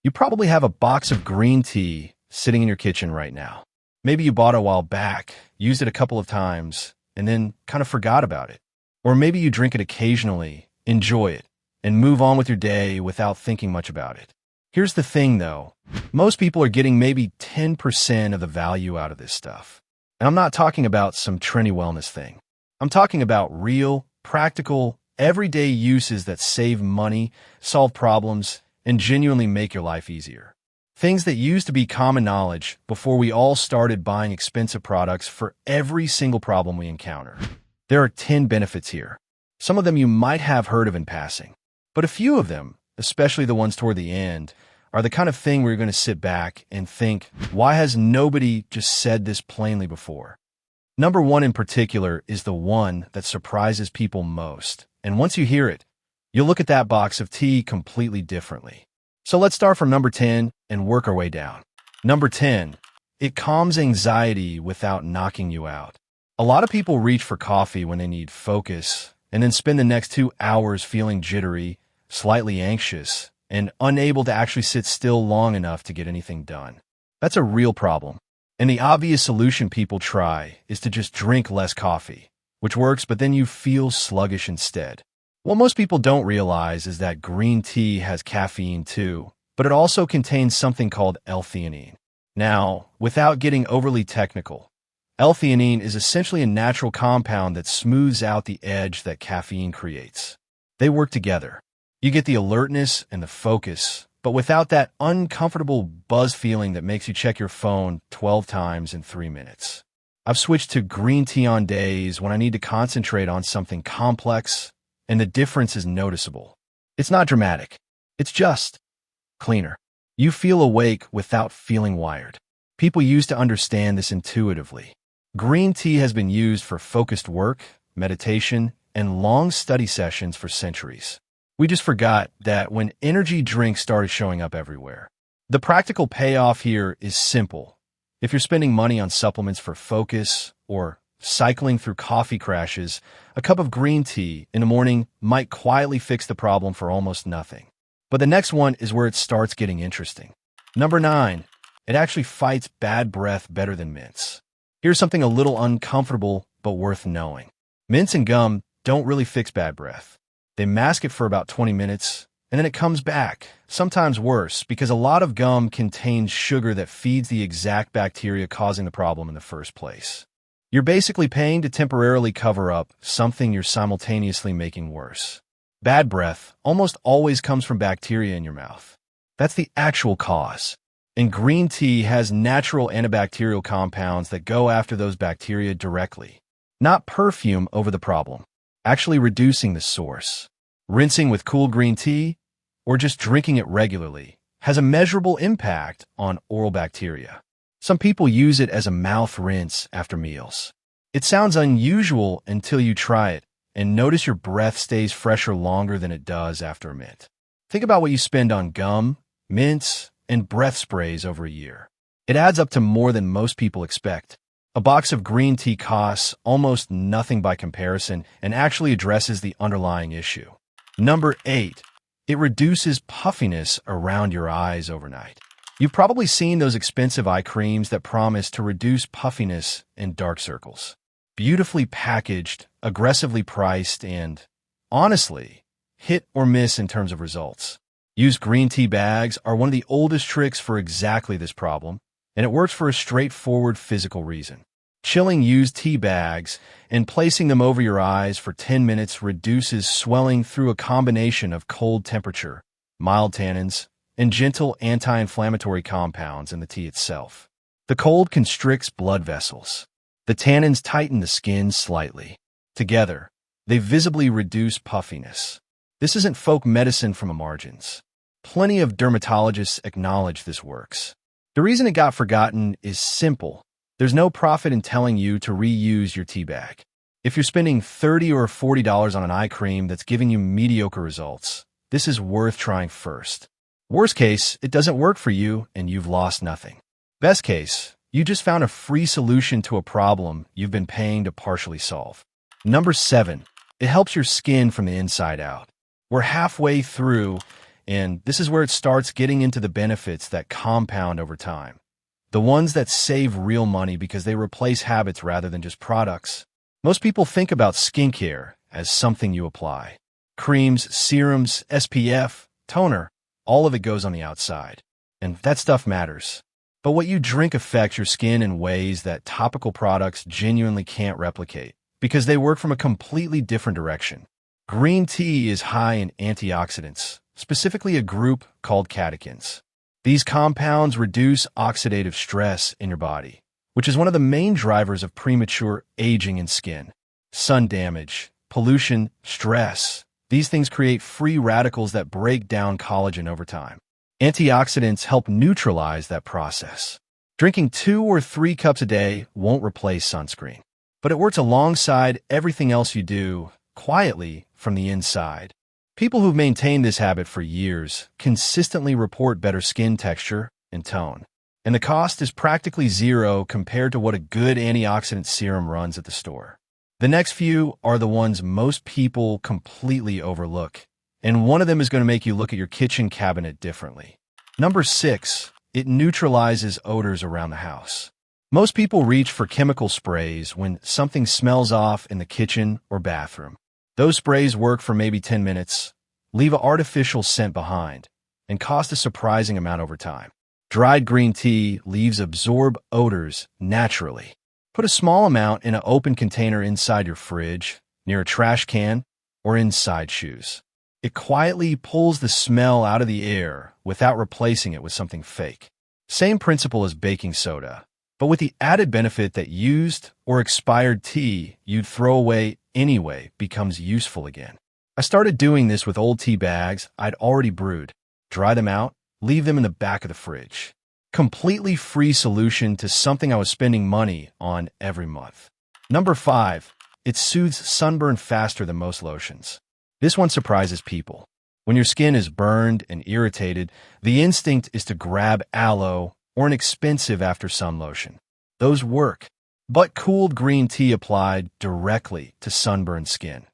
You probably have a box of green tea sitting in your kitchen right now. Maybe you bought it a while back, used it a couple of times, and then kind of forgot about it. Or maybe you drink it occasionally, enjoy it, and move on with your day without thinking much about it. Here's the thing, though. Most people are getting maybe 10% of the value out of this stuff. And I'm not talking about some trendy wellness thing. I'm talking about real, practical, everyday uses that save money, solve problems, and genuinely make your life easier. Things that used to be common knowledge before we all started buying expensive products for every single problem we encounter. There are 10 benefits here. Some of them you might have heard of in passing, but a few of them, especially the ones toward the end, are the kind of thing where you're going to sit back and think, why has nobody just said this plainly before? Number one in particular is the one that surprises people most. And once you hear it, you'll look at that box of tea completely differently. So let's start from number 10 and work our way down. Number 10, it calms anxiety without knocking you out. A lot of people reach for coffee when they need focus and then spend the next 2 hours feeling jittery, slightly anxious, and unable to actually sit still long enough to get anything done. That's a real problem. And the obvious solution people try is to just drink less coffee, which works, but then you feel sluggish instead. What most people don't realize is that green tea has caffeine too, but it also contains something called L-theanine. Now, without getting overly technical, L-theanine is essentially a natural compound that smooths out the edge that caffeine creates. They work together. You get the alertness and the focus, but without that uncomfortable buzz feeling that makes you check your phone 12 times in 3 minutes. I've switched to green tea on days when I need to concentrate on something complex, and the difference is noticeable. It's not dramatic. It's just cleaner. You feel awake without feeling wired. People used to understand this intuitively. Green tea has been used for focused work, meditation, and long study sessions for centuries. We just forgot that when energy drinks started showing up everywhere. The practical payoff here is simple. If you're spending money on supplements for focus or cycling through coffee crashes, a cup of green tea in the morning might quietly fix the problem for almost nothing. But the next one is where it starts getting interesting. Number 9, it actually fights bad breath better than mints. Here's something a little uncomfortable but worth knowing. Mints and gum don't really fix bad breath. They mask it for about 20 minutes, and then it comes back, sometimes worse, because a lot of gum contains sugar that feeds the exact bacteria causing the problem in the first place. You're basically paying to temporarily cover up something you're simultaneously making worse. Bad breath almost always comes from bacteria in your mouth. That's the actual cause. And green tea has natural antibacterial compounds that go after those bacteria directly. Not perfume over the problem, actually reducing the source. Rinsing with cool green tea, or just drinking it regularly, has a measurable impact on oral bacteria. Some people use it as a mouth rinse after meals. It sounds unusual until you try it and notice your breath stays fresher longer than it does after a mint. Think about what you spend on gum, mints, and breath sprays over a year. It adds up to more than most people expect. A box of green tea costs almost nothing by comparison and actually addresses the underlying issue. Number 8, it reduces puffiness around your eyes overnight. You've probably seen those expensive eye creams that promise to reduce puffiness and dark circles. Beautifully packaged, aggressively priced, and, honestly, hit or miss in terms of results. Used green tea bags are one of the oldest tricks for exactly this problem, and it works for a straightforward physical reason. Chilling used tea bags and placing them over your eyes for 10 minutes reduces swelling through a combination of cold temperature, mild tannins, and gentle anti-inflammatory compounds in the tea itself. The cold constricts blood vessels. The tannins tighten the skin slightly. Together, they visibly reduce puffiness. This isn't folk medicine from the margins. Plenty of dermatologists acknowledge this works. The reason it got forgotten is simple. There's no profit in telling you to reuse your tea bag. If you're spending $30 or $40 on an eye cream that's giving you mediocre results, this is worth trying first. Worst case, it doesn't work for you and you've lost nothing. Best case, you just found a free solution to a problem you've been paying to partially solve. Number 7, it helps your skin from the inside out. We're halfway through, And this is where it starts getting into the benefits that compound over time. The ones that save real money because they replace habits rather than just products. Most people think about skincare as something you apply. Creams, serums, SPF, toner, all of it goes on the outside. And that stuff matters. But what you drink affects your skin in ways that topical products genuinely can't replicate because they work from a completely different direction. Green tea is high in antioxidants, specifically a group called catechins. These compounds reduce oxidative stress in your body, which is one of the main drivers of premature aging in skin. Sun damage, pollution, stress. These things create free radicals that break down collagen over time. Antioxidants help neutralize that process. Drinking 2 or 3 cups a day won't replace sunscreen, but it works alongside everything else you do, quietly from the inside. People who've maintained this habit for years consistently report better skin texture and tone, and the cost is practically zero compared to what a good antioxidant serum runs at the store. The next few are the ones most people completely overlook, and one of them is going to make you look at your kitchen cabinet differently. Number 6, it neutralizes odors around the house. Most people reach for chemical sprays when something smells off in the kitchen or bathroom. Those sprays work for maybe 10 minutes, leave an artificial scent behind, and cost a surprising amount over time. Dried green tea leaves absorb odors naturally. Put a small amount in an open container inside your fridge, near a trash can, or inside shoes. It quietly pulls the smell out of the air without replacing it with something fake. Same principle as baking soda, but with the added benefit that used or expired tea you'd throw away anyway becomes useful again. I started doing this with old tea bags I'd already brewed. Dry them out, leave them in the back of the fridge. Completely free solution to something I was spending money on every month. Number 5, it soothes sunburn faster than most lotions. This one surprises people. When your skin is burned and irritated, the instinct is to grab aloe or an expensive after-sun lotion. Those work, but cooled green tea applied directly to sunburned skin,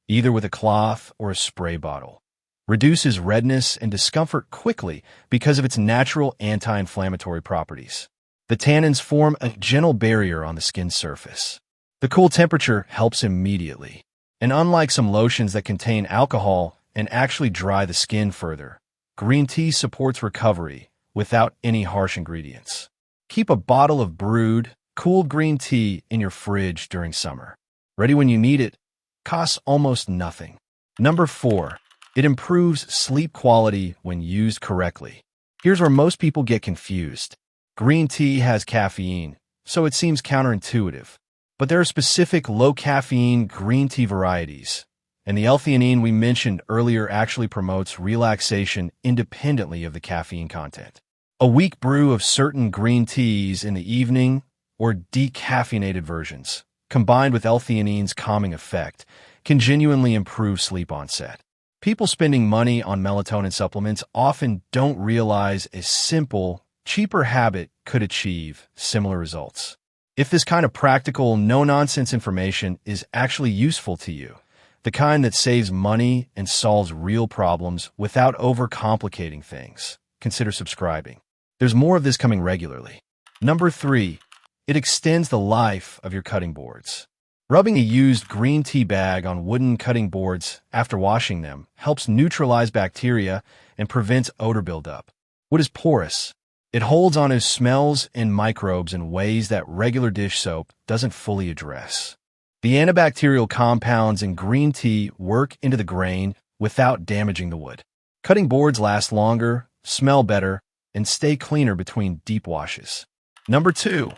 either with a cloth or a spray bottle, reduces redness and discomfort quickly because of its natural anti-inflammatory properties. The tannins form a gentle barrier on the skin surface. The cool temperature helps immediately. And unlike some lotions that contain alcohol and actually dry the skin further, green tea supports recovery without any harsh ingredients. Keep a bottle of brewed, cooled green tea in your fridge during summer. Ready when you need it. Costs almost nothing. Number 4, it improves sleep quality when used correctly. Here's where most people get confused. Green tea has caffeine, so it seems counterintuitive. But there are specific low-caffeine green tea varieties, and the L-theanine we mentioned earlier actually promotes relaxation independently of the caffeine content. A weak brew of certain green teas in the evening or decaffeinated versions, combined with L-theanine's calming effect, can genuinely improve sleep onset. People spending money on melatonin supplements often don't realize a simple, cheaper habit could achieve similar results. If this kind of practical, no-nonsense information is actually useful to you, the kind that saves money and solves real problems without overcomplicating things, consider subscribing. There's more of this coming regularly. Number 3, it extends the life of your cutting boards. Rubbing a used green tea bag on wooden cutting boards after washing them helps neutralize bacteria and prevents odor buildup. Wood is porous. It holds on to smells and microbes in ways that regular dish soap doesn't fully address. The antibacterial compounds in green tea work into the grain without damaging the wood. Cutting boards last longer, smell better, and stay cleaner between deep washes. Number 2,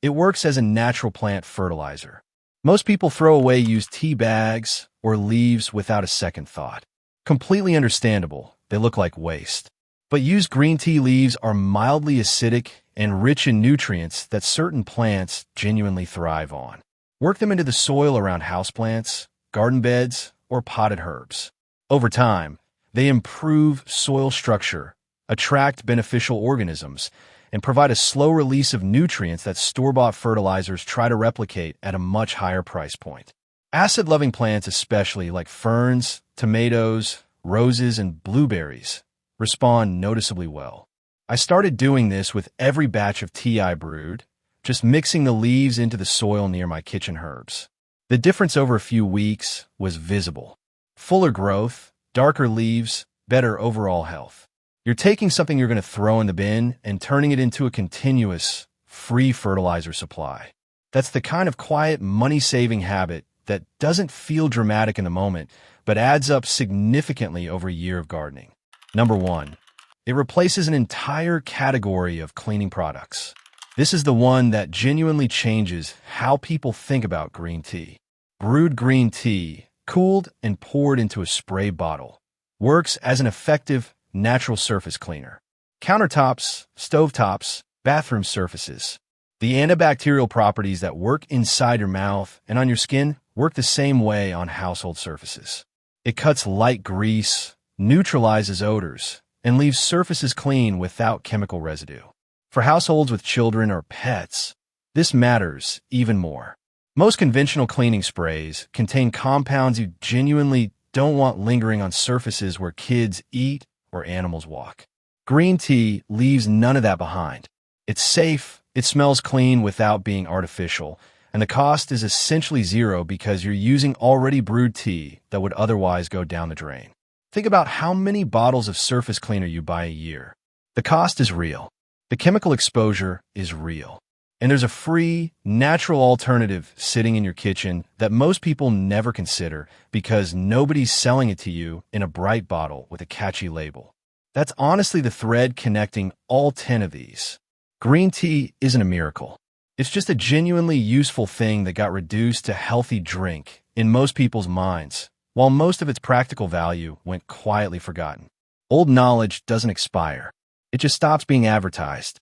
it works as a natural plant fertilizer. Most people throw away used tea bags or leaves without a second thought. Completely understandable, they look like waste. But used green tea leaves are mildly acidic and rich in nutrients that certain plants genuinely thrive on. Work them into the soil around houseplants, garden beds, or potted herbs. Over time, they improve soil structure, attract beneficial organisms, and provide a slow release of nutrients that store-bought fertilizers try to replicate at a much higher price point. Acid-loving plants especially, like ferns, tomatoes, roses, and blueberries, respond noticeably well. I started doing this with every batch of tea I brewed, just mixing the leaves into the soil near my kitchen herbs. The difference over a few weeks was visible. Fuller growth, darker leaves, better overall health. You're taking something you're going to throw in the bin and turning it into a continuous, free fertilizer supply. That's the kind of quiet, money-saving habit that doesn't feel dramatic in the moment, but adds up significantly over a year of gardening. Number 1. It replaces an entire category of cleaning products. This is the one that genuinely changes how people think about green tea. Brewed green tea, cooled and poured into a spray bottle, works as an effective, natural surface cleaner. Countertops, stovetops, bathroom surfaces. The antibacterial properties that work inside your mouth and on your skin work the same way on household surfaces. It cuts light grease, neutralizes odors, and leaves surfaces clean without chemical residue. For households with children or pets, this matters even more. Most conventional cleaning sprays contain compounds you genuinely don't want lingering on surfaces where kids eat or animals walk. Green tea leaves none of that behind. It's safe, it smells clean without being artificial, and the cost is essentially zero because you're using already brewed tea that would otherwise go down the drain. Think about how many bottles of surface cleaner you buy a year. The cost is real. The chemical exposure is real. And there's a free, natural alternative sitting in your kitchen that most people never consider because nobody's selling it to you in a bright bottle with a catchy label. That's honestly the thread connecting all 10 of these. Green tea isn't a miracle. It's just a genuinely useful thing that got reduced to healthy drink in most people's minds, while most of its practical value went quietly forgotten. Old knowledge doesn't expire. It just stops being advertised.